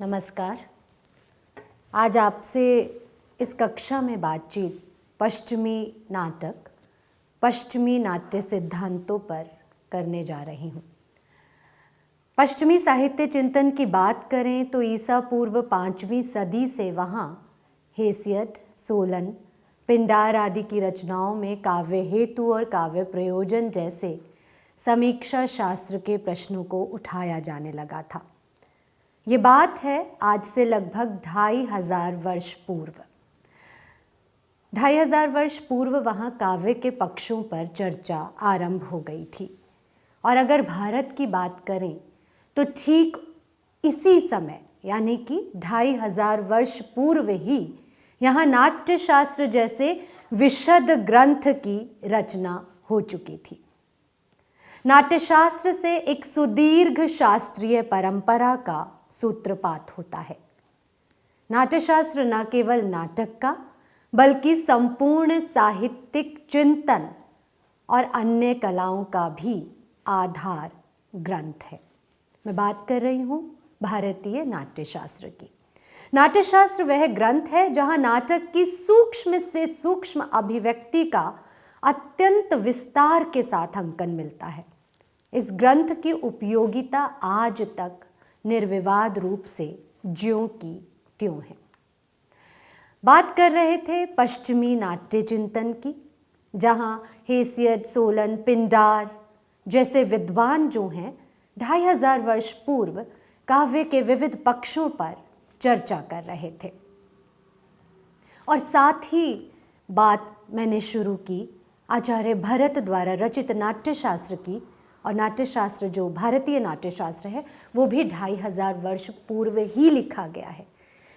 नमस्कार। आज आपसे इस कक्षा में बातचीत पश्चिमी नाट्य सिद्धांतों पर करने जा रही हूँ। पश्चिमी साहित्य चिंतन की बात करें तो ईसा पूर्व 5वीं सदी से वहाँ हेसियड, सोलन, पिंडार आदि की रचनाओं में काव्य हेतु और काव्य प्रयोजन जैसे समीक्षा शास्त्र के प्रश्नों को उठाया जाने लगा था। ये बात है आज से लगभग 2500 वर्ष पूर्व। 2500 वर्ष पूर्व वहाँ काव्य के पक्षों पर चर्चा आरंभ हो गई थी। और अगर भारत की बात करें तो ठीक इसी समय यानी कि 2500 वर्ष पूर्व ही यहाँ नाट्यशास्त्र जैसे विशद ग्रंथ की रचना हो चुकी थी। नाट्यशास्त्र से एक सुदीर्घ शास्त्रीय परंपरा का सूत्रपात होता है। नाट्यशास्त्र न केवल नाटक का बल्कि संपूर्ण साहित्यिक चिंतन और अन्य कलाओं का भी आधार ग्रंथ है। मैं बात कर रही हूँ भारतीय नाट्यशास्त्र की। नाट्यशास्त्र वह ग्रंथ है जहाँ नाटक की सूक्ष्म से सूक्ष्म अभिव्यक्ति का अत्यंत विस्तार के साथ अंकन मिलता है। इस ग्रंथ की उपयोगिता आज तक निर्विवाद रूप से ज्यों की त्यों है। बात कर रहे थे पश्चिमी नाट्य चिंतन की, जहाँ हेसियड, सोलन, पिंडार जैसे विद्वान जो हैं 2500 वर्ष पूर्व काव्य के विविध पक्षों पर चर्चा कर रहे थे। और साथ ही बात मैंने शुरू की आचार्य भरत द्वारा रचित नाट्यशास्त्र की। और नाट्यशास्त्र जो भारतीय नाट्यशास्त्र है वो भी 2500 वर्ष पूर्व ही लिखा गया है।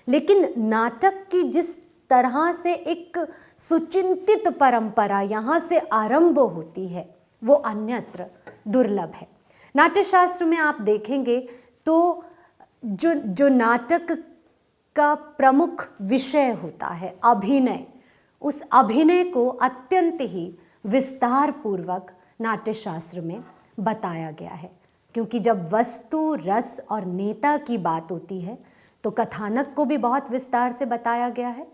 लेकिन नाटक की जिस तरह से एक सुचिंतित परंपरा यहाँ से आरंभ होती है वो अन्यत्र दुर्लभ है। नाट्यशास्त्र में आप देखेंगे तो जो नाटक का प्रमुख विषय होता है अभिनय, उस अभिनय को अत्यंत ही विस्तार पूर्वक नाट्यशास्त्र में बताया गया है। क्योंकि जब वस्तु, रस और नेता की बात होती है तो कथानक को भी बहुत विस्तार से बताया गया है।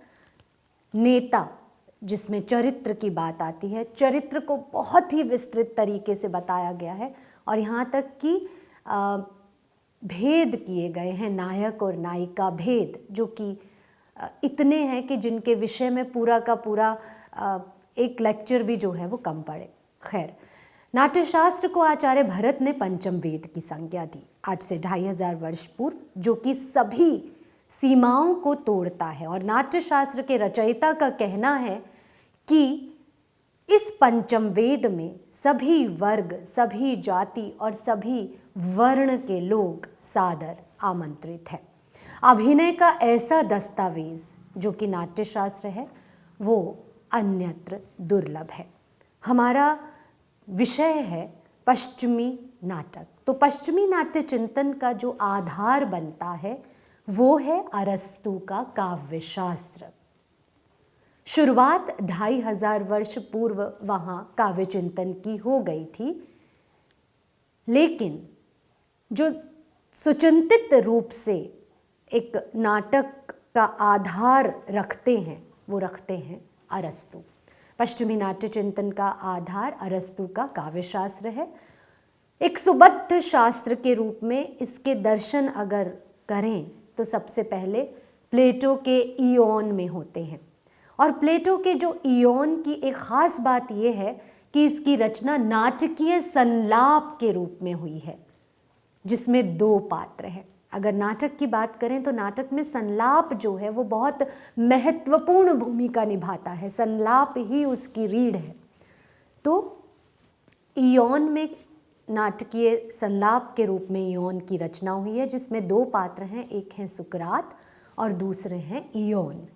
नेता जिसमें चरित्र की बात आती है, चरित्र को बहुत ही विस्तृत तरीके से बताया गया है। और यहाँ तक कि भेद किए गए हैं, नायक और नायिका भेद, जो कि इतने हैं कि जिनके विषय में पूरा का पूरा एक लेक्चर भी जो है वो कम पड़े। खैर, नाट्यशास्त्र को आचार्य भरत ने पंचम वेद की संज्ञा दी आज से 2500 वर्ष पूर्व, जो कि सभी सीमाओं को तोड़ता है। और नाट्यशास्त्र के रचयिता का कहना है कि इस पंचम वेद में सभी वर्ग, सभी जाति और सभी वर्ण के लोग सादर आमंत्रित हैं। अभिनय का ऐसा दस्तावेज जो कि नाट्यशास्त्र है वो अन्यत्र दुर्लभ है। हमारा विषय है पश्चिमी नाटक। तो पश्चिमी नाट्य चिंतन का जो आधार बनता है वो है अरस्तु का काव्यशास्त्र। शुरुआत 2500 वर्ष पूर्व वहाँ काव्य चिंतन की हो गई थी, लेकिन जो सुचिंतित रूप से एक नाटक का आधार रखते हैं वो रखते हैं अरस्तु। पश्चिमी नाट्य चिंतन का आधार अरस्तु का काव्यशास्त्र है। एक सुबद्ध शास्त्र के रूप में इसके दर्शन अगर करें तो सबसे पहले प्लेटो के इयोन में होते हैं। और प्लेटो के जो इयोन की एक ख़ास बात यह है कि इसकी रचना नाटकीय संलाप के रूप में हुई है, जिसमें 2 पात्र हैं। अगर नाटक की बात करें तो नाटक में संलाप जो है वो बहुत महत्वपूर्ण भूमिका निभाता है। संलाप ही उसकी रीढ़ है। तो इयोन में नाटकीय संलाप के रूप में इयोन की रचना हुई है, जिसमें 2 पात्र हैं, एक हैं सुकरात और दूसरे हैं इयोन।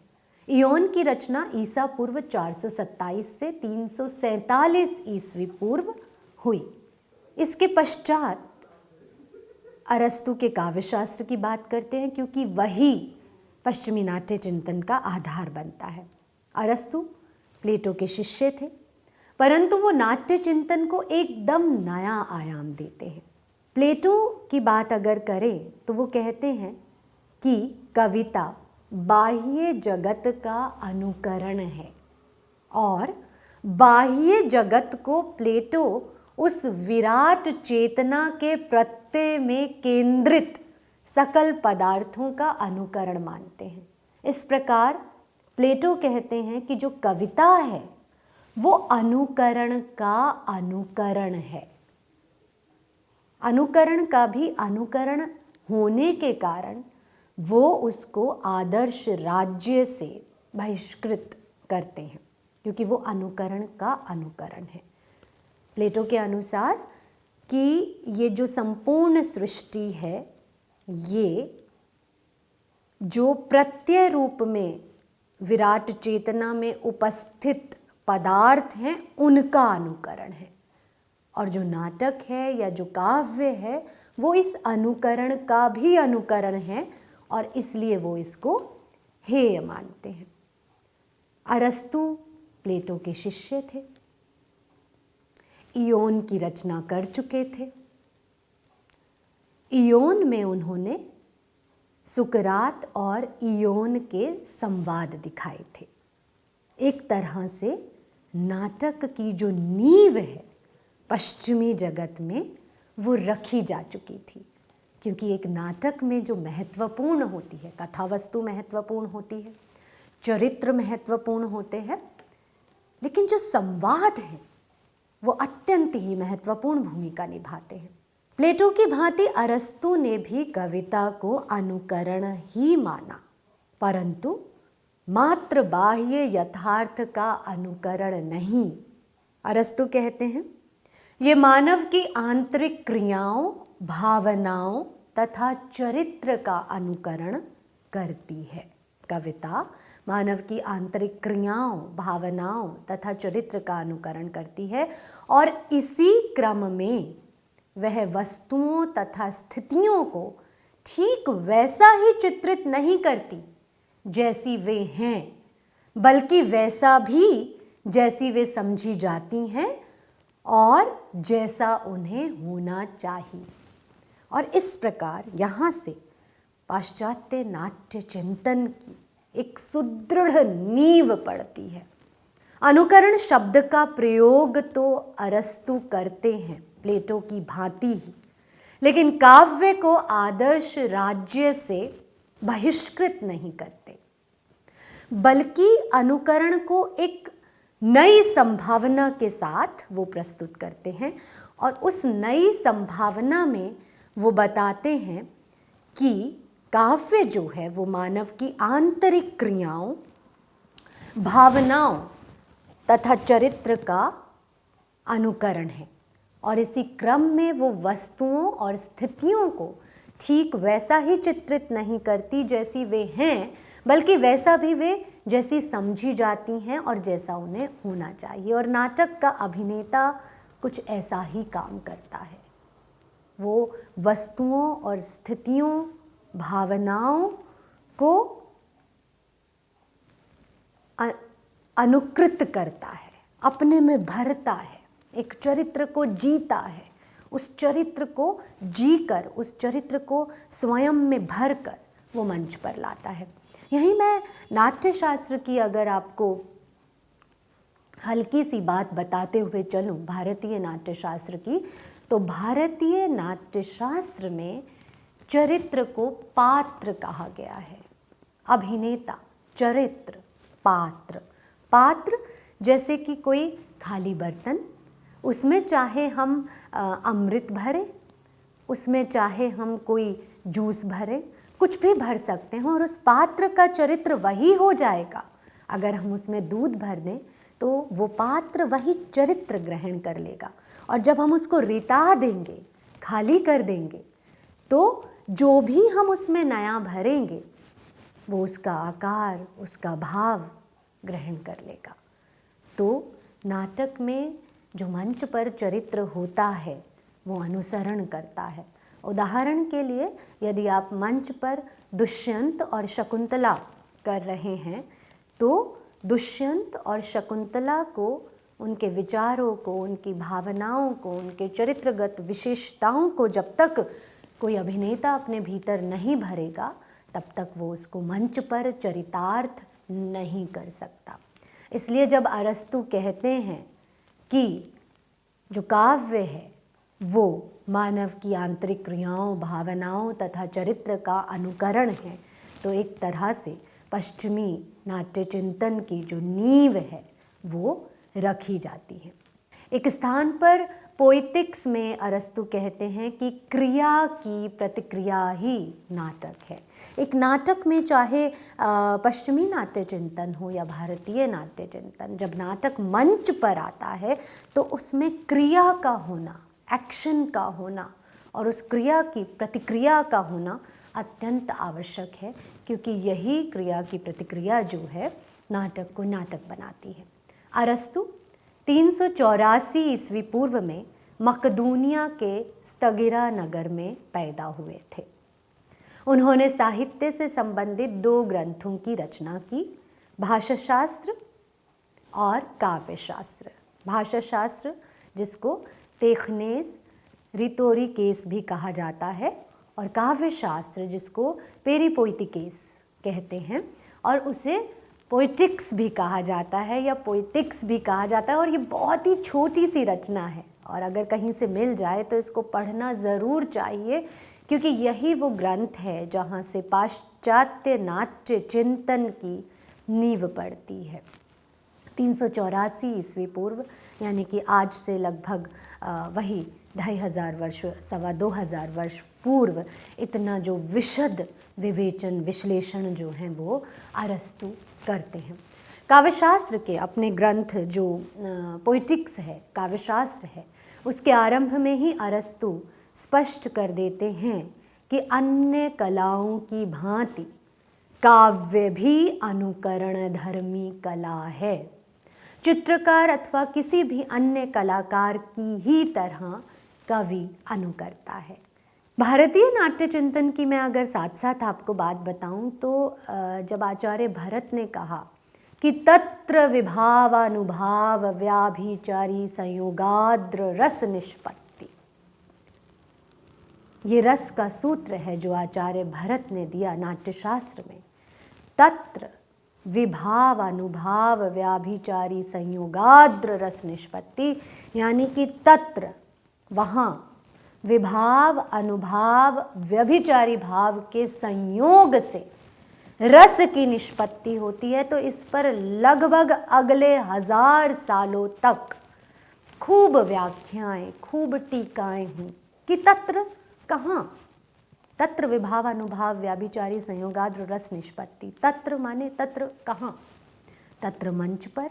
इयोन की रचना ईसा पूर्व 427 से 347 ईस्वी पूर्व हुई। इसके पश्चात अरस्तु के काव्यशास्त्र की बात करते हैं, क्योंकि वही पश्चिमी नाट्य चिंतन का आधार बनता है। अरस्तु प्लेटो के शिष्य थे, परंतु वो नाट्य चिंतन को एकदम नया आयाम देते हैं। प्लेटो की बात अगर करें तो वो कहते हैं कि कविता बाह्य जगत का अनुकरण है और बाह्य जगत को प्लेटो उस विराट चेतना के प्रत्यय में केंद्रित सकल पदार्थों का अनुकरण मानते हैं। इस प्रकार प्लेटो कहते हैं कि जो कविता है वो अनुकरण का अनुकरण है। अनुकरण का भी अनुकरण होने के कारण वो उसको आदर्श राज्य से बहिष्कृत करते हैं, क्योंकि वो अनुकरण का अनुकरण है। प्लेटो के अनुसार कि ये जो संपूर्ण सृष्टि है, ये जो प्रत्यय रूप में विराट चेतना में उपस्थित पदार्थ हैं उनका अनुकरण है, और जो नाटक है या जो काव्य है वो इस अनुकरण का भी अनुकरण है, और इसलिए वो इसको हेय मानते हैं। अरस्तु प्लेटो के शिष्य थे, इयोन की रचना कर चुके थे। इयोन में उन्होंने सुकरात और इयोन के संवाद दिखाए थे। एक तरह से नाटक की जो नींव है पश्चिमी जगत में वो रखी जा चुकी थी, क्योंकि एक नाटक में जो महत्वपूर्ण होती है, कथा वस्तु महत्वपूर्ण होती है, चरित्र महत्वपूर्ण होते हैं, लेकिन जो संवाद है वो अत्यंत ही महत्वपूर्ण भूमिका निभाते हैं। प्लेटो की भांति अरस्तु ने भी कविता को अनुकरण ही माना, परंतु मात्र बाह्य यथार्थ का अनुकरण नहीं। अरस्तु कहते हैं ये मानव की आंतरिक क्रियाओं, भावनाओं तथा चरित्र का अनुकरण करती है। कविता मानव की आंतरिक क्रियाओं, भावनाओं तथा चरित्र का अनुकरण करती है, और इसी क्रम में वह वस्तुओं तथा स्थितियों को ठीक वैसा ही चित्रित नहीं करती जैसी वे हैं, बल्कि वैसा भी जैसी वे समझी जाती हैं और जैसा उन्हें होना चाहिए। और इस प्रकार यहाँ से पाश्चात्य नाट्य चिंतन की एक सुदृढ़ नींव पड़ती है। अनुकरण शब्द का प्रयोग तो अरस्तु करते हैं प्लेटो की भांति ही, लेकिन काव्य को आदर्श राज्य से बहिष्कृत नहीं करते, बल्कि अनुकरण को एक नई संभावना के साथ वो प्रस्तुत करते हैं, और उस नई संभावना में वो बताते हैं कि काव्य जो है वो मानव की आंतरिक क्रियाओं, भावनाओं तथा चरित्र का अनुकरण है, और इसी क्रम में वो वस्तुओं और स्थितियों को ठीक वैसा ही चित्रित नहीं करती जैसी वे हैं, बल्कि वैसा भी वे जैसी समझी जाती हैं और जैसा उन्हें होना चाहिए। और नाटक का अभिनेता कुछ ऐसा ही काम करता है। वो वस्तुओं और स्थितियों, भावनाओं को अनुकृत करता है, अपने में भरता है, एक चरित्र को जीता है, उस चरित्र को जीकर, उस चरित्र को स्वयं में भरकर वो मंच पर लाता है। यही मैं नाट्यशास्त्र की अगर आपको हल्की सी बात बताते हुए चलूं भारतीय नाट्यशास्त्र की, तो भारतीय नाट्यशास्त्र में चरित्र को पात्र कहा गया है। अभिनेता, चरित्र, पात्र। पात्र जैसे कि कोई खाली बर्तन, उसमें चाहे हम अमृत भरें, उसमें चाहे हम कोई जूस भरें, कुछ भी भर सकते हैं और उस पात्र का चरित्र वही हो जाएगा। अगर हम उसमें दूध भर दें तो वो पात्र वही चरित्र ग्रहण कर लेगा, और जब हम उसको रिता देंगे, खाली कर देंगे, तो जो भी हम उसमें नया भरेंगे वो उसका आकार, उसका भाव ग्रहण कर लेगा। तो नाटक में जो मंच पर चरित्र होता है वो अनुसरण करता है। उदाहरण के लिए यदि आप मंच पर दुष्यंत और शकुंतला कर रहे हैं, तो दुष्यंत और शकुंतला को, उनके विचारों को, उनकी भावनाओं को, उनके चरित्रगत विशेषताओं को जब तक कोई अभिनेता अपने भीतर नहीं भरेगा, तब तक वो उसको मंच पर चरितार्थ नहीं कर सकता। इसलिए जब अरस्तु कहते हैं कि जो काव्य है वो मानव की आंतरिक क्रियाओं, भावनाओं तथा चरित्र का अनुकरण है, तो एक तरह से पश्चिमी नाट्य चिंतन की जो नींव है वो रखी जाती है। एक स्थान पर पोइटिक्स में अरस्तु कहते हैं कि क्रिया की प्रतिक्रिया ही नाटक है। एक नाटक में चाहे पश्चिमी नाट्य चिंतन हो या भारतीय नाट्य चिंतन, जब नाटक मंच पर आता है तो उसमें क्रिया का होना, एक्शन का होना और उस क्रिया की प्रतिक्रिया का होना अत्यंत आवश्यक है, क्योंकि यही क्रिया की प्रतिक्रिया जो है नाटक को नाटक बनाती है। अरस्तु 384 ईस्वी पूर्व में मकदूनिया के स्तगिरा नगर में पैदा हुए थे। उन्होंने साहित्य से संबंधित 2 ग्रंथों की रचना की, भाषाशास्त्र और काव्यशास्त्र। भाषाशास्त्र जिसको तेखनेस रितोरिकेस भी कहा जाता है, और काव्यशास्त्र जिसको पेरिपोइटिकेस कहते हैं, और उसे पोइटिक्स भी कहा जाता है या पोइटिक्स भी कहा जाता है। और ये बहुत ही छोटी सी रचना है, और अगर कहीं से मिल जाए तो इसको पढ़ना ज़रूर चाहिए, क्योंकि यही वो ग्रंथ है जहाँ से पाश्चात्य नाट्य चिंतन की नींव पड़ती है। 384 ईस्वी पूर्व, यानी कि आज से लगभग वही 2500 वर्ष, 2500 वर्ष पूर्व, इतना जो विशद विवेचन विश्लेषण जो हैं वो अरस्तु करते हैं। काव्यशास्त्र के अपने ग्रंथ जो पोइटिक्स है, काव्यशास्त्र है, उसके आरंभ में ही अरस्तु स्पष्ट कर देते हैं कि अन्य कलाओं की भांति काव्य भी अनुकरण धर्मी कला है। चित्रकार अथवा किसी भी अन्य कलाकार की ही तरह कवि अनुकरता है। भारतीय नाट्य चिंतन की मैं अगर साथ साथ आपको बात बताऊं तो जब आचार्य भरत ने कहा कि तत्र विभावानुभाव व्याभिचारी संयोगाद्र रस निष्पत्ति, ये रस का सूत्र है जो आचार्य भरत ने दिया नाट्यशास्त्र में। तत्र विभाव अनुभाव व्याभिचारी संयोगाद्र रस निष्पत्ति, यानी कि तत्र वहाँ विभाव अनुभाव व्यभिचारी भाव के संयोग से रस की निष्पत्ति होती है। तो इस पर लगभग अगले 1000 सालों तक खूब व्याख्याएं, खूब टीकाएं हुई कि तत्र कहाँ, तत्र विभाव अनुभाव व्याभिचारी संयोगाद्र रस निष्पत्ति। तत्र माने तत्र कहाँ, तत्र मंच पर,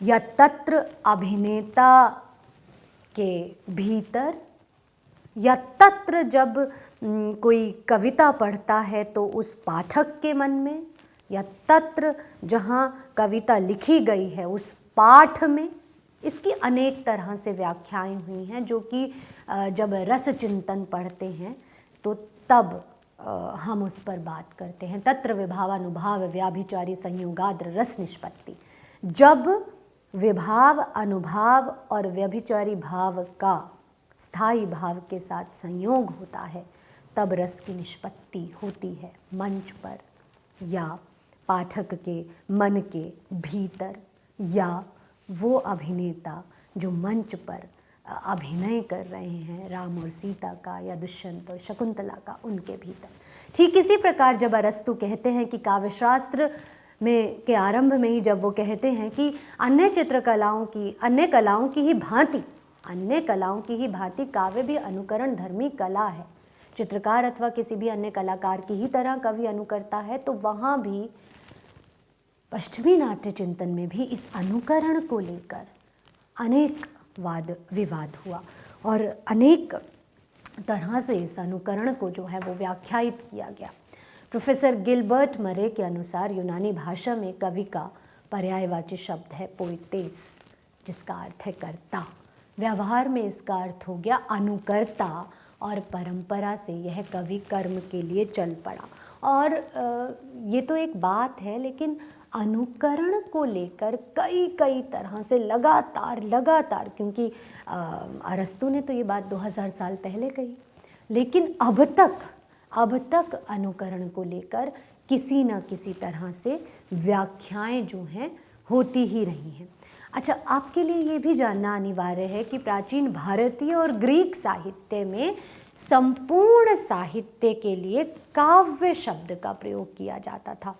या तत्र अभिनेता के भीतर, या तत्र जब कोई कविता पढ़ता है तो उस पाठक के मन में, या तत्र जहाँ कविता लिखी गई है उस पाठ में। इसकी अनेक तरह से व्याख्याएं हुई हैं, जो कि जब रस चिंतन पढ़ते हैं तो तब हम उस पर बात करते हैं। तत्र विभावानुभाव व्याभिचारी संयोगाद्र रस निष्पत्ति, जब विभाव अनुभाव और व्यभिचारी भाव का स्थायी भाव के साथ संयोग होता है तब रस की निष्पत्ति होती है मंच पर, या पाठक के मन के भीतर, या वो अभिनेता जो मंच पर अभिनय कर रहे हैं राम और सीता का या दुष्यंत और शकुंतला का, उनके भीतर। ठीक इसी प्रकार जब अरस्तु कहते हैं कि काव्यशास्त्र में के आरंभ में ही जब वो कहते हैं कि अन्य चित्रकलाओं की, अन्य कलाओं की ही भांति, अन्य कलाओं की ही भांति काव्य भी अनुकरण धर्मी कला है, चित्रकार अथवा किसी भी अन्य कलाकार की ही तरह कवि अनुकरता है, तो वहाँ भी पश्चिमी नाट्य चिंतन में भी इस अनुकरण को लेकर अनेक वाद विवाद हुआ और अनेक तरह से इस अनुकरण को जो है वो व्याख्यायित किया गया। प्रोफेसर गिलबर्ट मरे के अनुसार यूनानी भाषा में कवि का पर्यायवाची शब्द है पोइटेस, जिसका अर्थ है कर्ता। व्यवहार में इसका अर्थ हो गया अनुकर्ता, और परंपरा से यह कवि कर्म के लिए चल पड़ा। और ये तो एक बात है, लेकिन अनुकरण को लेकर कई तरह से लगातार क्योंकि अरस्तु ने तो ये बात 2000 साल पहले कही, लेकिन अब तक अब तक अनुकरण को लेकर किसी न किसी तरह से व्याख्याएं जो हैं होती ही रही हैं। अच्छा, आपके लिए ये भी जानना अनिवार्य है कि प्राचीन भारतीय और ग्रीक साहित्य में संपूर्ण साहित्य के लिए काव्य शब्द का प्रयोग किया जाता था।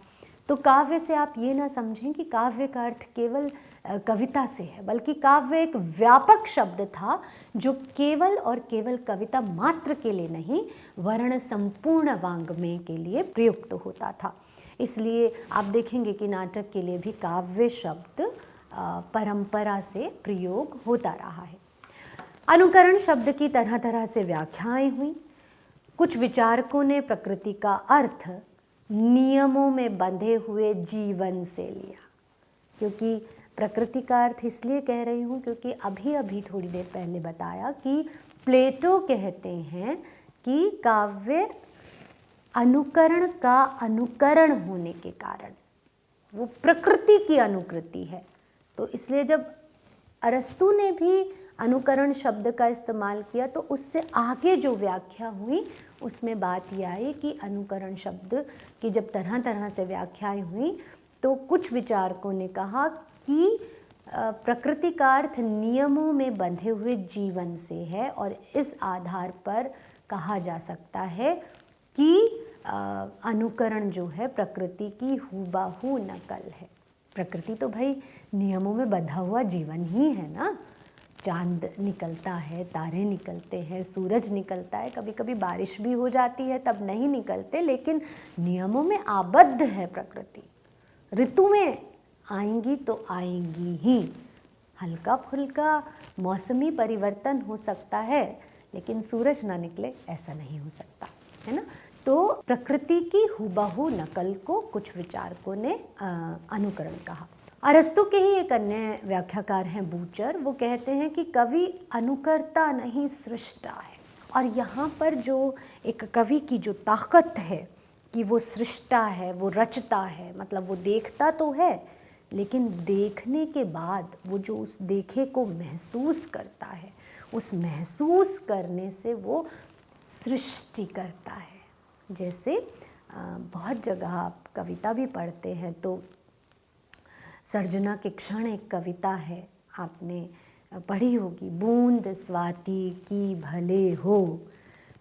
तो काव्य से आप ये ना समझें कि काव्य का अर्थ केवल कविता से है, बल्कि काव्य एक व्यापक शब्द था जो केवल और केवल कविता मात्र के लिए नहीं, वर्ण संपूर्ण वाङ्मय के लिए प्रयुक्त होता था। इसलिए आप देखेंगे कि नाटक के लिए भी काव्य शब्द परंपरा से प्रयोग होता रहा है। अनुकरण शब्द की तरह तरह से व्याख्याएं हुई। कुछ विचारकों ने प्रकृति का अर्थ नियमों में बंधे हुए जीवन से लिया, क्योंकि प्रकृति का अर्थ इसलिए कह रही हूँ क्योंकि अभी अभी थोड़ी देर पहले बताया कि प्लेटो कहते हैं कि काव्य अनुकरण का अनुकरण होने के कारण वो प्रकृति की अनुकृति है। तो इसलिए जब अरस्तु ने भी अनुकरण शब्द का इस्तेमाल किया तो उससे आगे जो व्याख्या हुई उसमें बात यह आई कि अनुकरण शब्द की जब तरह तरह से व्याख्याएं हुई तो कुछ विचारकों ने कहा कि प्रकृति का अर्थ नियमों में बंधे हुए जीवन से है और इस आधार पर कहा जा सकता है कि अनुकरण जो है प्रकृति की हूबहू नकल है। प्रकृति तो भाई नियमों में बंधा हुआ जीवन ही है ना। चांद निकलता है, तारे निकलते हैं, सूरज निकलता है, कभी कभी बारिश भी हो जाती है तब नहीं निकलते, लेकिन नियमों में आबद्ध है प्रकृति। ऋतु में आएंगी तो आएंगी ही, हल्का फुल्का मौसमी परिवर्तन हो सकता है लेकिन सूरज ना निकले ऐसा नहीं हो सकता, है ना। तो प्रकृति की हूबहू नकल को कुछ विचारकों ने अनुकरण कहा। अरस्तु के ही एक अन्य व्याख्याकार हैं बूचर, वो कहते हैं कि कवि अनुकर्ता नहीं सृष्टा है। और यहाँ पर जो एक कवि की जो ताकत है कि वो सृष्टा है, वो रचता है, मतलब वो देखता तो है लेकिन देखने के बाद वो जो उस देखे को महसूस करता है, उस महसूस करने से वो सृष्टि करता है। जैसे बहुत जगह आप कविता भी पढ़ते हैं तो सर्जना के क्षण एक कविता है, आपने पढ़ी होगी। बूंद स्वाति की भले हो,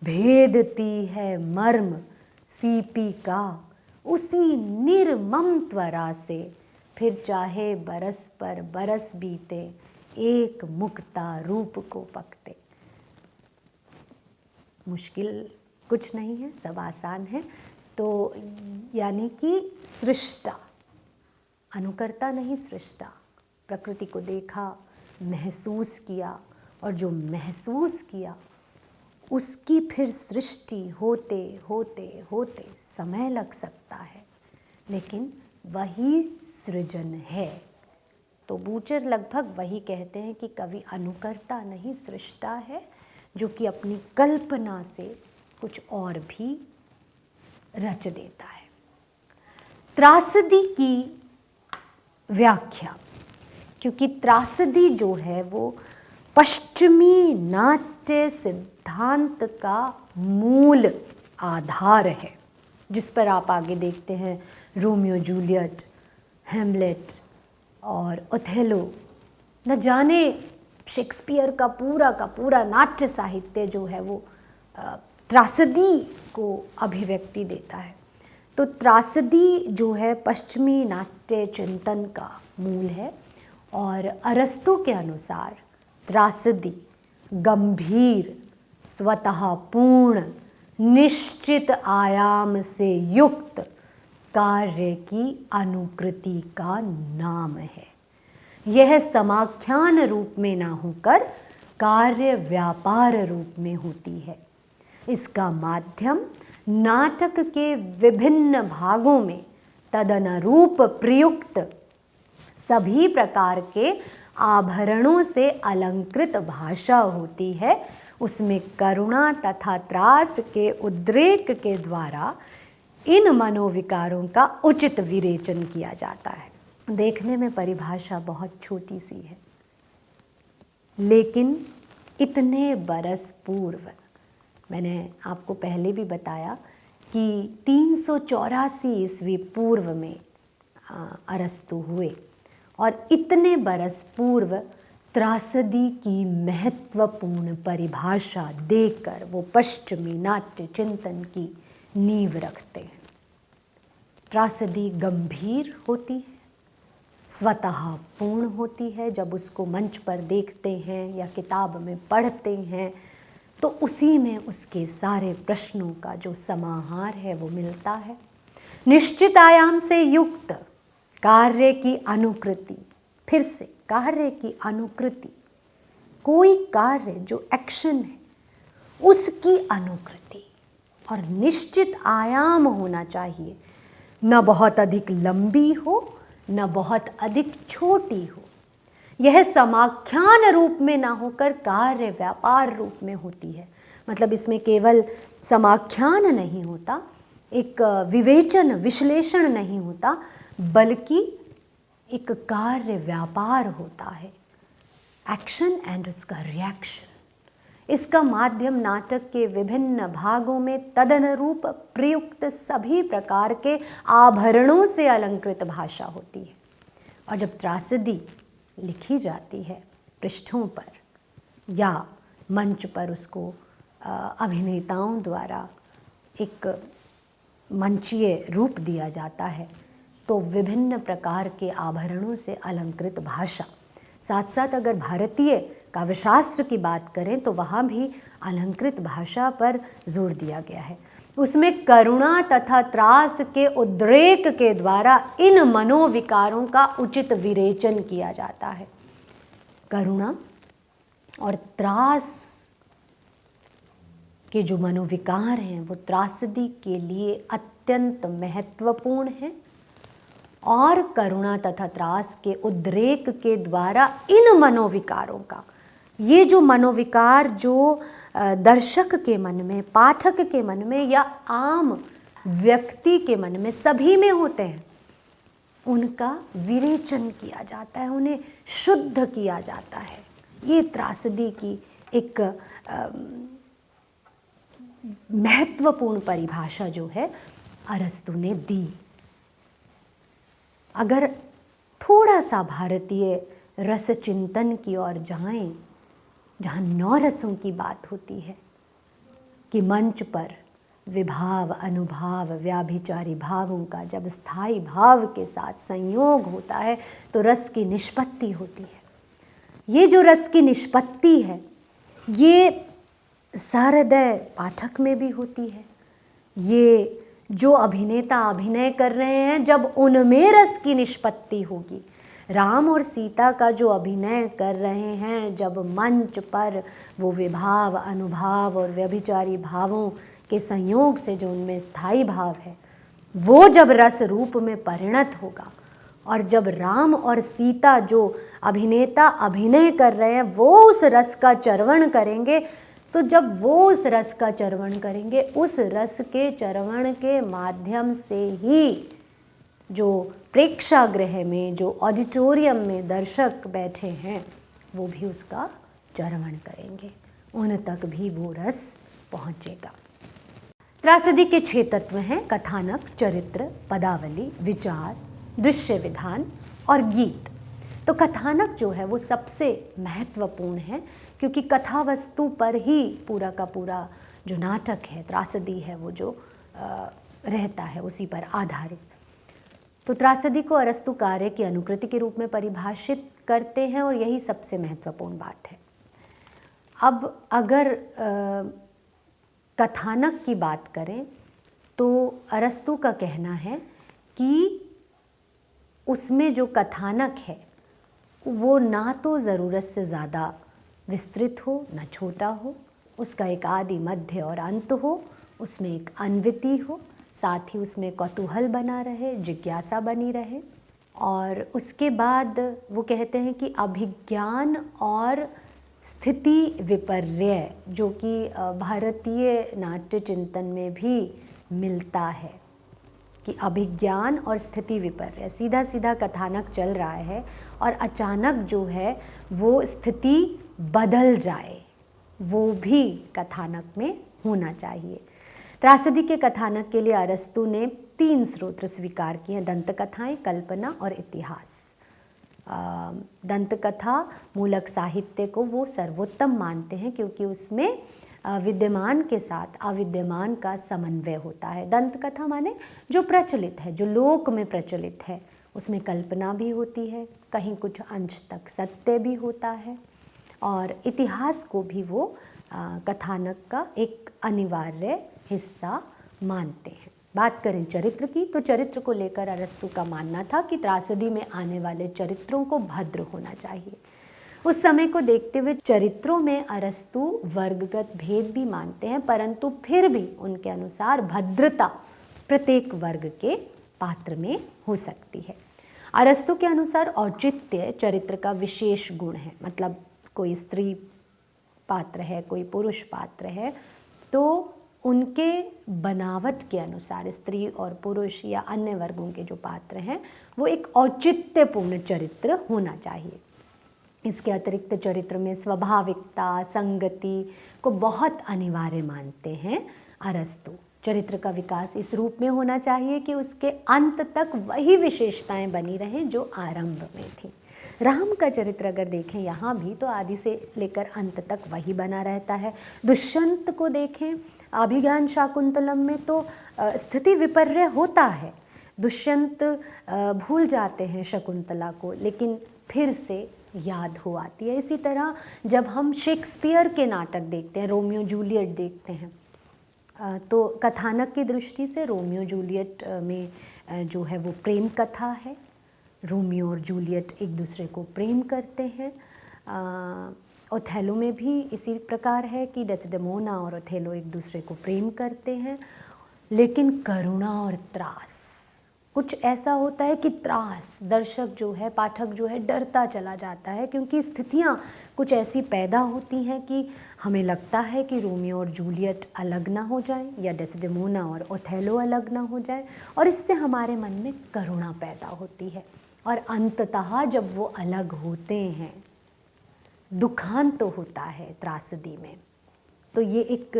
भेदती है मर्म सीपी का, उसी निर्मम त्वरा से, फिर चाहे बरस पर बरस बीते, एक मुक्ता रूप को पकते। मुश्किल कुछ नहीं है, सब आसान है। तो यानी कि सृष्टा, अनुकर्ता नहीं सृष्टा, प्रकृति को देखा, महसूस किया और जो महसूस किया उसकी फिर सृष्टि होते होते होते समय लग सकता है लेकिन वही सृजन है। तो बूचर लगभग वही कहते हैं कि कवि अनुकर्ता नहीं सृष्टा है, जो कि अपनी कल्पना से कुछ और भी रच देता है। त्रासदी की व्याख्या, क्योंकि त्रासदी जो है वो पश्चिमी नाट्य सिद्धांत का मूल आधार है, जिस पर आप आगे देखते हैं रोमियो जूलियट, हेमलेट और ओथेलो। न जाने शेक्सपियर का पूरा नाट्य साहित्य जो है वो त्रासदी को अभिव्यक्ति देता है। तो त्रासदी जो है पश्चिमी नाट्य चिंतन का मूल है और अरस्तु के अनुसार त्रासदी गंभीर, स्वतः पूर्ण, निश्चित आयाम से युक्त कार्य की अनुकृति का नाम है। यह समाख्यान रूप में ना होकर कार्य व्यापार रूप में होती है। इसका माध्यम नाटक के विभिन्न भागों में तदनुरूप प्रयुक्त सभी प्रकार के आभरणों से अलंकृत भाषा होती है। उसमें करुणा तथा त्रास के उद्रेक के द्वारा इन मनोविकारों का उचित विरेचन किया जाता है। देखने में परिभाषा बहुत छोटी सी है, लेकिन इतने बरस पूर्व, मैंने आपको पहले भी बताया कि 384 ईस्वी पूर्व में अरस्तु हुए और इतने बरस पूर्व त्रासदी की महत्वपूर्ण परिभाषा देकर वो पश्चिमी नाट्य चिंतन की नींव रखते हैं। त्रासदी गंभीर होती है, स्वतः पूर्ण होती है। जब उसको मंच पर देखते हैं या किताब में पढ़ते हैं तो उसी में उसके सारे प्रश्नों का जो समाहार है वो मिलता है। निश्चित आयाम से युक्त कार्य की अनुकृति, फिर से कार्य की अनुकृति, कोई कार्य जो एक्शन है उसकी अनुकृति, और निश्चित आयाम होना चाहिए, न बहुत अधिक लंबी हो न बहुत अधिक छोटी हो। यह समाख्यान रूप में ना होकर कार्य व्यापार रूप में होती है। मतलब इसमें केवल समाख्यान नहीं होता, एक विवेचन विश्लेषण नहीं होता, बल्कि एक कार्य व्यापार होता है, एक्शन एंड उसका रिएक्शन। इसका माध्यम नाटक के विभिन्न भागों में तदनुरूप प्रयुक्त सभी प्रकार के आभरणों से अलंकृत भाषा होती है। और जब त्रासदी लिखी जाती है पृष्ठों पर या मंच पर उसको अभिनेताओं द्वारा एक मंचीय रूप दिया जाता है, तो विभिन्न प्रकार के आभरणों से अलंकृत भाषा, साथ साथ अगर भारतीय काव्यशास्त्र की बात करें तो वहाँ भी अलंकृत भाषा पर जोर दिया गया है। उसमें करुणा तथा त्रास के उद्रेक के द्वारा इन मनोविकारों का उचित विरेचन किया जाता है। करुणा और त्रास के जो मनोविकार हैं वो त्रासदी के लिए अत्यंत महत्वपूर्ण हैं, और करुणा तथा त्रास के उद्रेक के द्वारा इन मनोविकारों का, ये जो मनोविकार जो दर्शक के मन में, पाठक के मन में या आम व्यक्ति के मन में, सभी में होते हैं, उनका विरेचन किया जाता है, उन्हें शुद्ध किया जाता है। ये त्रासदी की एक महत्वपूर्ण परिभाषा जो है अरस्तु ने दी। अगर थोड़ा सा भारतीय रस चिंतन की ओर जाएं, जहाँ 9 रसों की बात होती है कि मंच पर विभाव, अनुभाव, व्याभिचारी भावों का जब स्थायी भाव के साथ संयोग होता है तो रस की निष्पत्ति होती है। ये जो रस की निष्पत्ति है ये सहृदय पाठक में भी होती है। ये जो अभिनेता अभिनय कर रहे हैं जब उनमें रस की निष्पत्ति होगी, राम और सीता का जो अभिनय कर रहे हैं जब मंच पर वो विभाव, अनुभाव और व्यभिचारी भावों के संयोग से जो उनमें स्थायी भाव है वो जब रस रूप में परिणत होगा, और जब राम और सीता जो अभिनेता अभिनय कर रहे हैं वो उस रस का चर्वण करेंगे, तो जब वो उस रस का चर्वण करेंगे, उस रस के चर्वण के माध्यम से ही जो प्रेक्षागृह में, जो ऑडिटोरियम में दर्शक बैठे हैं वो भी उसका चर्वण करेंगे, उन तक भी वो रस पहुँचेगा। त्रासदी के 6 तत्व हैं: कथानक, चरित्र, पदावली, विचार, दृश्य विधान और गीत। तो कथानक जो है वो सबसे महत्वपूर्ण है, क्योंकि कथा वस्तु पर ही पूरा का पूरा जो नाटक है, त्रासदी है, वो जो रहता है उसी पर आधारित। तो त्रासदी को अरस्तु कार्य की अनुकृति के रूप में परिभाषित करते हैं और यही सबसे महत्वपूर्ण बात है। अब अगर कथानक की बात करें तो अरस्तु का कहना है कि उसमें जो कथानक है वो ना तो ज़रूरत से ज़्यादा विस्तृत हो, ना छोटा हो, उसका एक आदि, मध्य और अंत हो, उसमें एक अन्विति हो, साथ ही उसमें कौतूहल बना रहे, जिज्ञासा बनी रहे। और उसके बाद वो कहते हैं कि अभिज्ञान और स्थिति विपर्य, जो कि भारतीय नाट्य चिंतन में भी मिलता है, कि अभिज्ञान और स्थिति विपर्य, सीधा सीधा कथानक चल रहा है और अचानक जो है वो स्थिति बदल जाए, वो भी कथानक में होना चाहिए। त्रासदी के कथानक के लिए अरस्तु ने 3 स्रोत स्वीकार किए हैं: दंत कथाएं, कल्पना और इतिहास। दंत कथा मूलक साहित्य को वो सर्वोत्तम मानते हैं क्योंकि उसमें विद्यमान के साथ अविद्यमान का समन्वय होता है। दंत कथा माने जो प्रचलित है, जो लोक में प्रचलित है, उसमें कल्पना भी होती है, कहीं कुछ अंश तक सत्य भी होता है, और इतिहास को भी वो कथानक का एक अनिवार्य हिस्सा मानते हैं। बात करें चरित्र की, तो चरित्र को लेकर अरस्तु का मानना था कि त्रासदी में आने वाले चरित्रों को भद्र होना चाहिए। उस समय को देखते हुए चरित्रों में अरस्तु वर्गगत भेद भी मानते हैं, परंतु फिर भी उनके अनुसार भद्रता प्रत्येक वर्ग के पात्र में हो सकती है। अरस्तु के अनुसार औचित्य चरित्र का विशेष गुण है, मतलब कोई स्त्री पात्र है, कोई पुरुष पात्र है, तो उनके बनावट के अनुसार स्त्री और पुरुष या अन्य वर्गों के जो पात्र हैं वो एक औचित्यपूर्ण चरित्र होना चाहिए। इसके अतिरिक्त चरित्र में स्वाभाविकता, संगति को बहुत अनिवार्य मानते हैं अरस्तु। चरित्र का विकास इस रूप में होना चाहिए कि उसके अंत तक वही विशेषताएं बनी रहें जो आरंभ में थी। राम का चरित्र अगर देखें यहाँ भी, तो आदि से लेकर अंत तक वही बना रहता है। दुष्यंत को देखें अभिज्ञान शाकुंतलम में, तो स्थिति विपर्य होता है। दुष्यंत भूल जाते हैं शकुंतला को, लेकिन फिर से याद हो आती है। इसी तरह जब हम शेक्सपियर के नाटक देखते हैं, रोमियो जूलियट देखते हैं, तो कथानक की दृष्टि से रोमियो जूलियट में जो है वो प्रेम कथा है। रोमियो और जूलियट एक दूसरे को प्रेम करते हैं। ओथेलो में भी इसी प्रकार है कि डेसिडेमोना और ओथेलो एक दूसरे को प्रेम करते हैं, लेकिन करुणा और त्रास कुछ ऐसा होता है कि त्रास दर्शक जो है, पाठक जो है, डरता चला जाता है, क्योंकि स्थितियाँ कुछ ऐसी पैदा होती हैं कि हमें लगता है कि रोमियो और जूलियट अलग ना हो जाएं या डेसिडेमोना और ओथेलो अलग ना हो जाएं, और इससे हमारे मन में करुणा पैदा होती है। और अंततः जब वो अलग होते हैं, दुखांत तो होता है त्रासदी में। तो ये एक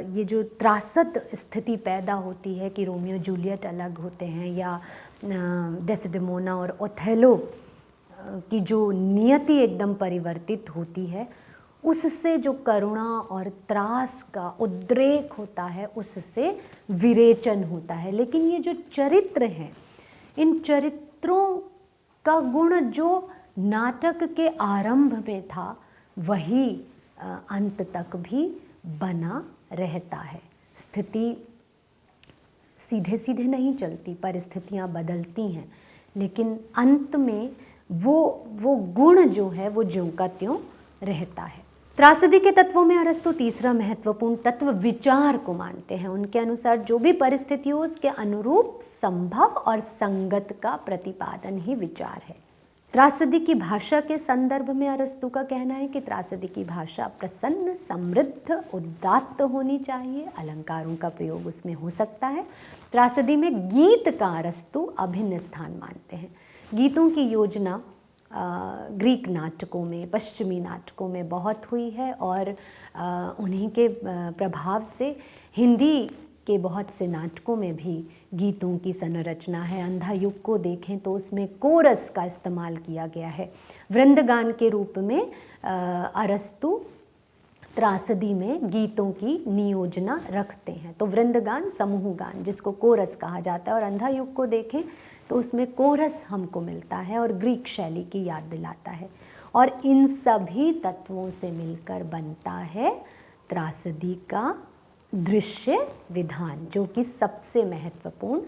ये जो त्रासद स्थिति पैदा होती है कि रोमियो जूलियट अलग होते हैं, या डेसिडेमोना और ओथेलो की जो नियति एकदम परिवर्तित होती है, उससे जो करुणा और त्रास का उद्रेक होता है, उससे विरेचन होता है। लेकिन ये जो चरित्र हैं, इन चरित्रों का गुण जो नाटक के आरंभ में था वही अंत तक भी बना रहता है। स्थिति सीधे सीधे नहीं चलती, परिस्थितियाँ बदलती हैं, लेकिन अंत में वो गुण जो है वो ज्यों का त्यों रहता है। त्रासदी के तत्वों में अरस्तु तीसरा महत्वपूर्ण तत्व विचार को मानते हैं। उनके अनुसार जो भी परिस्थिति हो उसके अनुरूप संभव और संगत का प्रतिपादन ही विचार है। त्रासदी की भाषा के संदर्भ में अरस्तु का कहना है कि त्रासदी की भाषा प्रसन्न, समृद्ध, उदात्त होनी चाहिए। अलंकारों का प्रयोग उसमें हो सकता है। त्रासदी में गीत का अरस्तु अभिन्न स्थान मानते हैं। गीतों की योजना ग्रीक नाटकों में, पश्चिमी नाटकों में बहुत हुई है, और उन्हीं के प्रभाव से हिंदी के बहुत से नाटकों में भी गीतों की संरचना है। अंधा युग को देखें तो उसमें कोरस का इस्तेमाल किया गया है। वृंदगान के रूप में अरस्तु त्रासदी में गीतों की नियोजना रखते हैं। तो वृंदगान समूह गान जिसको कोरस कहा जाता है, और अंधा युग को देखें तो उसमें कोरस हमको मिलता है और ग्रीक शैली की याद दिलाता है। और इन सभी तत्वों से मिलकर बनता है त्रासदी का दृश्य विधान, जो कि सबसे महत्वपूर्ण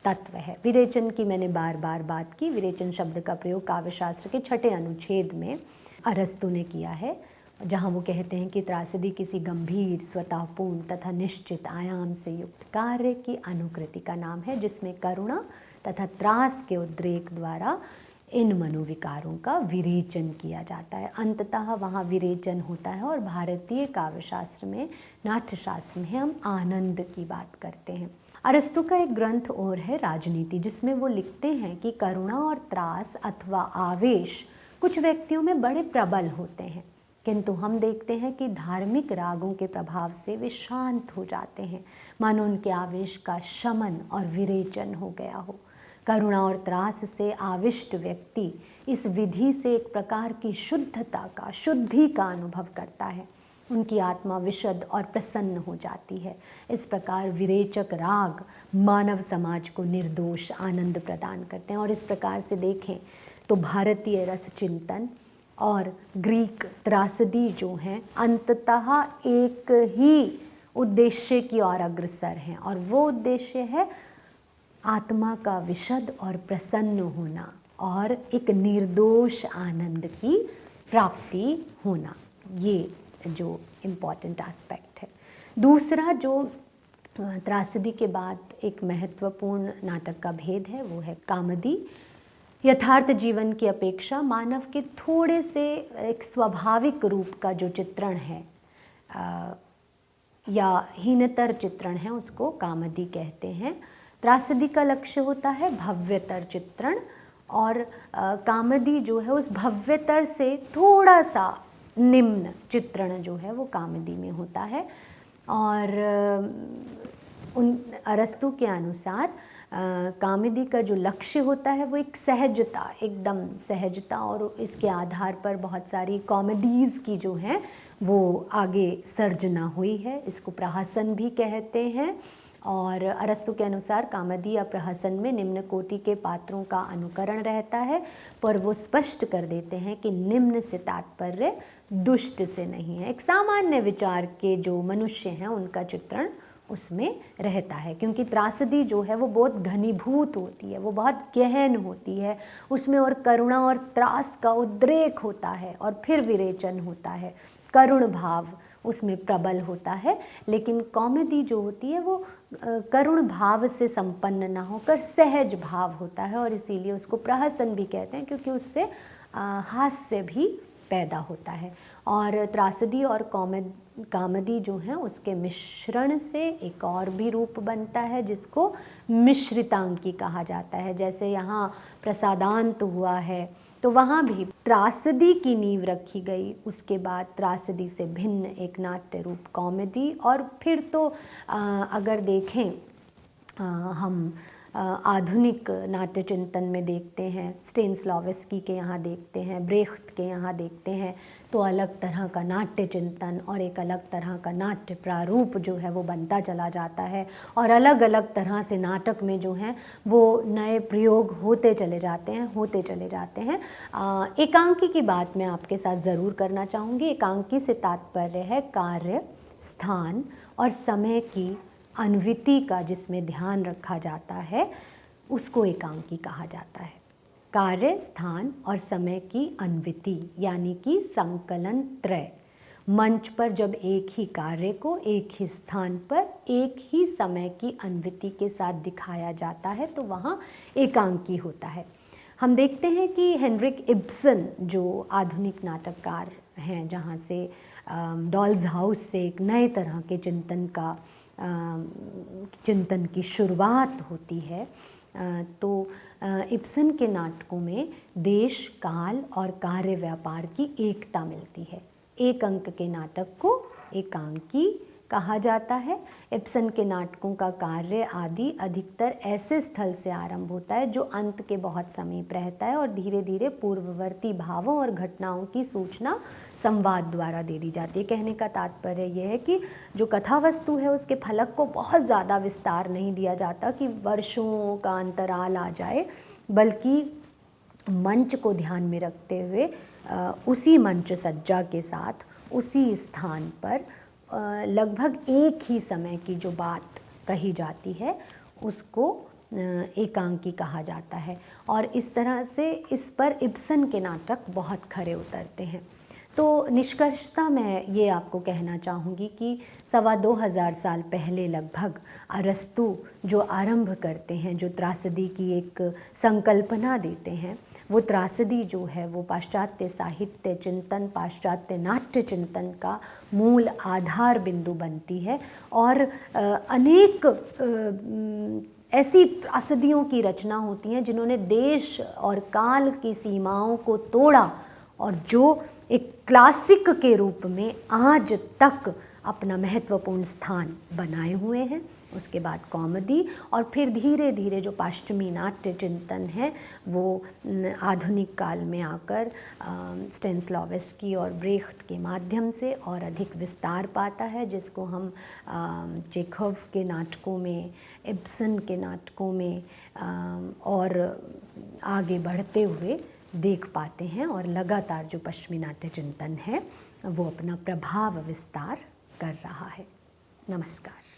तत्व है। विरेचन की मैंने बार बार बात की। विरेचन शब्द का प्रयोग काव्यशास्त्र के 6ठे अनुच्छेद में अरस्तु ने किया है, जहाँ वो कहते हैं कि त्रासदी किसी गंभीर, स्वतःपूर्ण तथा निश्चित आयाम से युक्त कार्य की अनुकृति का नाम है, जिसमें करुणा तथा त्रास के उद्रेक द्वारा इन मनोविकारों का विरेचन किया जाता है। अंततः वहाँ विरेचन होता है। और भारतीय काव्यशास्त्र में, नाट्यशास्त्र में हम आनंद की बात करते हैं। अरस्तु का एक ग्रंथ और है राजनीति, जिसमें वो लिखते हैं कि करुणा और त्रास अथवा आवेश कुछ व्यक्तियों में बड़े प्रबल होते हैं, किंतु हम देखते हैं कि धार्मिक रागों के प्रभाव से वे शांत हो जाते हैं, मानो उनके आवेश का शमन और विरेचन हो गया हो। करुणा और त्रास से आविष्ट व्यक्ति इस विधि से एक प्रकार की शुद्धता का, शुद्धि का अनुभव करता है। उनकी आत्मा विशद और प्रसन्न हो जाती है। इस प्रकार विरेचक राग मानव समाज को निर्दोष आनंद प्रदान करते हैं। और इस प्रकार से देखें तो भारतीय रस चिंतन और ग्रीक त्रासदी जो हैं अंततः एक ही उद्देश्य की ओर अग्रसर हैं, और वो उद्देश्य है आत्मा का विशद और प्रसन्न होना और एक निर्दोष आनंद की प्राप्ति होना। ये जो इम्पॉर्टेंट एस्पेक्ट है। दूसरा जो त्रासदी के बाद एक महत्वपूर्ण नाटक का भेद है वो है कामदी। यथार्थ जीवन की अपेक्षा मानव के थोड़े से एक स्वाभाविक रूप का जो चित्रण है या हीनतर चित्रण है उसको कामदी कहते हैं। त्रासदी का लक्ष्य होता है भव्यतर चित्रण, और कामदी जो है उस भव्यतर से थोड़ा सा निम्न चित्रण जो है वो कामदी में होता है। और उन अरस्तु के अनुसार कामदी का जो लक्ष्य होता है वो एक सहजता, एकदम सहजता, और इसके आधार पर बहुत सारी कॉमेडीज़ की जो हैं वो आगे सर्जना हुई है। इसको प्रहसन भी कहते हैं। और अरस्तु के अनुसार कामदी या प्रहसन में निम्न कोटि के पात्रों का अनुकरण रहता है, पर वो स्पष्ट कर देते हैं कि निम्न से तात्पर्य दुष्ट से नहीं है। एक सामान्य विचार के जो मनुष्य हैं उनका चित्रण उसमें रहता है, क्योंकि त्रासदी जो है वो बहुत घनीभूत होती है, वो बहुत गहन होती है। उसमें और करुणा और त्रास का उद्रेक होता है और फिर विरेचन होता है, करुण भाव उसमें प्रबल होता है। लेकिन कॉमेडी जो होती है वो करुण भाव से संपन्न ना होकर सहज भाव होता है, और इसीलिए उसको प्रहसन भी कहते हैं, क्योंकि उससे हास्य भी पैदा होता है। और त्रासदी और कामदी जो हैं उसके मिश्रण से एक और भी रूप बनता है जिसको मिश्रितांकी कहा जाता है। जैसे यहाँ प्रसादांत हुआ है तो वहाँ भी त्रासदी की नींव रखी गई, उसके बाद त्रासदी से भिन्न एक नाट्य रूप कॉमेडी। और फिर तो अगर देखें हम आधुनिक नाट्य चिंतन में देखते हैं, स्टेनिस्लॉवस्की के यहाँ देखते हैं, ब्रेख्त के यहाँ देखते हैं, तो अलग तरह का नाट्य चिंतन और एक अलग तरह का नाट्य प्रारूप जो है वो बनता चला जाता है, और अलग अलग तरह से नाटक में जो हैं वो नए प्रयोग होते चले जाते हैं। एकांकी की बात मैं आपके साथ ज़रूर करना चाहूँगी। एकांकी से तात्पर्य है कार्य, स्थान और समय की अन्विति का जिसमें ध्यान रखा जाता है उसको एकांकी कहा जाता है। कार्य, स्थान और समय की अन्विति यानी कि संकलन त्रय। मंच पर जब एक ही कार्य को एक ही स्थान पर एक ही समय की अन्विति के साथ दिखाया जाता है तो वहाँ एकांकी होता है। हम देखते हैं कि हेनरिक इब्सन जो आधुनिक नाटककार हैं, जहाँ से डॉल्स हाउस से एक नए तरह के चिंतन की शुरुआत होती है, तो इब्सन के नाटकों में देश, काल और कार्य व्यापार की एकता मिलती है। एक अंक के नाटक को एकांकी कहा जाता है। इब्सन के नाटकों का कार्य आदि अधिकतर ऐसे स्थल से आरंभ होता है जो अंत के बहुत समीप रहता है, और धीरे धीरे पूर्ववर्ती भावों और घटनाओं की सूचना संवाद द्वारा दे दी जाती है। कहने का तात्पर्य यह है कि जो कथा वस्तु है उसके फलक को बहुत ज़्यादा विस्तार नहीं दिया जाता कि वर्षों का अंतराल आ जाए, बल्कि मंच को ध्यान में रखते हुए उसी मंच सज्जा के साथ उसी स्थान पर लगभग एक ही समय की जो बात कही जाती है उसको एकांकी कहा जाता है। और इस तरह से इस पर इब्सन के नाटक बहुत खरे उतरते हैं। तो निष्कर्षता मैं ये आपको कहना चाहूँगी कि 2500 साल पहले लगभग अरस्तु जो आरंभ करते हैं, जो त्रासदी की एक संकल्पना देते हैं, वो त्रासदी जो है वो पाश्चात्य साहित्य चिंतन, पाश्चात्य नाट्य चिंतन का मूल आधार बिंदु बनती है। और अनेक ऐसी त्रासदियों की रचना होती हैं जिन्होंने देश और काल की सीमाओं को तोड़ा और जो एक क्लासिक के रूप में आज तक अपना महत्वपूर्ण स्थान बनाए हुए हैं। उसके बाद कॉमेडी, और फिर धीरे धीरे जो पश्चिमी नाट्य चिंतन है वो आधुनिक काल में आकर स्टेनिस्लॉवस्की और ब्रेख्त के माध्यम से और अधिक विस्तार पाता है, जिसको हम चेखव के नाटकों में, इब्सन के नाटकों में और आगे बढ़ते हुए देख पाते हैं। और लगातार जो पश्चिमी नाट्य चिंतन है वो अपना प्रभाव विस्तार कर रहा है। नमस्कार।